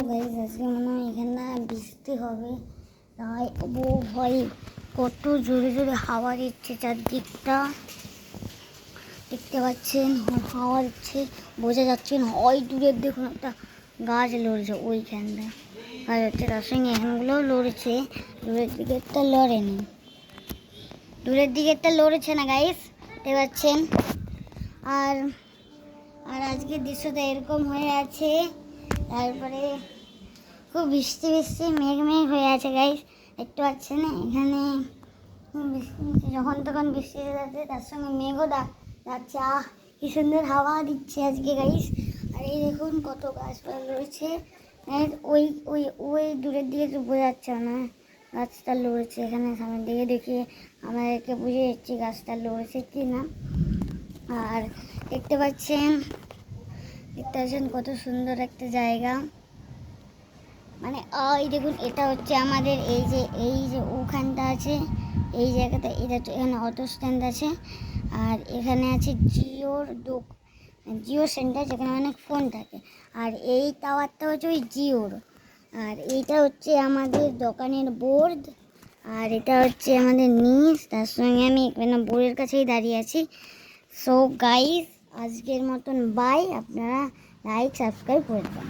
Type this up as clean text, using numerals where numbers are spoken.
Guys, আজকে মনে হয় এখানে বৃষ্টি হবে। তাই ও ভাই, কত জোরে জোরে হাওয়া দিচ্ছে চারদিকটা, দেখতে পাচ্ছেন? হাওয়া দিচ্ছে, বোঝা যাচ্ছে না। ওই দূরের দেখুন একটা গাছ লড়ছে, ওইখানটা গাছ হচ্ছে, তার সঙ্গে এখানগুলোও লড়ছে। দূরের দিকেরটা লড়েনি, দূরের দিকেরটা লড়েছে না গাইস, দেখতে পাচ্ছেন? আর আর আজকের দৃশ্যটা এরকম হয়ে আছে। তারপরে খুব বৃষ্টি বৃষ্টি মেঘ মেঘ হয়ে আছে গাইস, দেখতে পাচ্ছেন? এখানে বৃষ্টি যখন তখন বৃষ্টি হয়ে যাচ্ছে, তার সঙ্গে মেঘও যাচ্ছে। কি সুন্দর হাওয়া দিচ্ছে আজকে গাইস। আর এই দেখুন কত গাছপালা রয়েছে। ওই ওই ওই দূরের দিকে তো বোঝা যাচ্ছে না গাছটা লড়েছে। এখানে সামনের দিকে দেখে আমাদেরকে বুঝে যাচ্ছি গাছটা লড়েছে কি না। আর দেখতে পাচ্ছেন কত সুন্দর একটা জায়গা। মানে এই দেখুন, এটা হচ্ছে আমাদের এই যে ওখানটা আছে, এই জায়গাটা, এটা এখানে অটো স্ট্যান্ড আছে। আর এখানে আছে জিও সেন্টার, যেখানে অনেক ফোন থাকে। আর এই টাওয়ারটা হচ্ছে ওই জিওর। আর এইটা হচ্ছে আমাদের দোকানের বোর্ড। আর এটা হচ্ছে আমাদের নিচ, তার সঙ্গে আমি এখানে বোর্ডের কাছেই দাঁড়িয়ে আছি। সো গাইস, আজকের মতন বাই। আপনারা লাইক সাবস্ক্রাইব করে দেবেন।